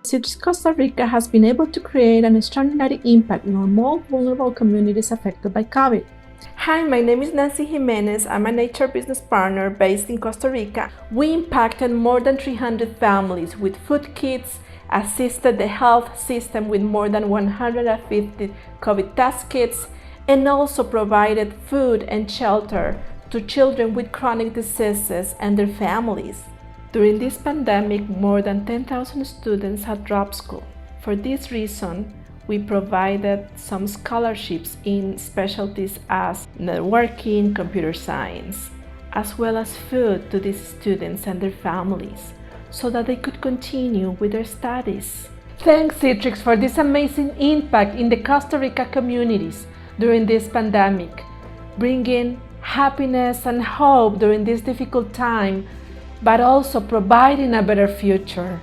Citrix Costa Rica has been able to create an extraordinary impact in our more vulnerable communities affected by COVID. Hi, my name is Nancy Jimenez. I'm an HR business partner based in Costa Rica. We impacted more than 300 families with food kits, assisted the health system with more than 150 COVID test kits, and also provided food and shelter to children with chronic diseases and their families. During this pandemic, more than 10,000 students had dropped school. For this reason, we provided some scholarships in specialties as networking, computer science, as well as food to these students and their families, so that they could continue with their studies. Thanks, Citrix, for this amazing impact in the Costa Rica communities during this pandemic, bringing happiness and hope during this difficult time, but also providing a better future.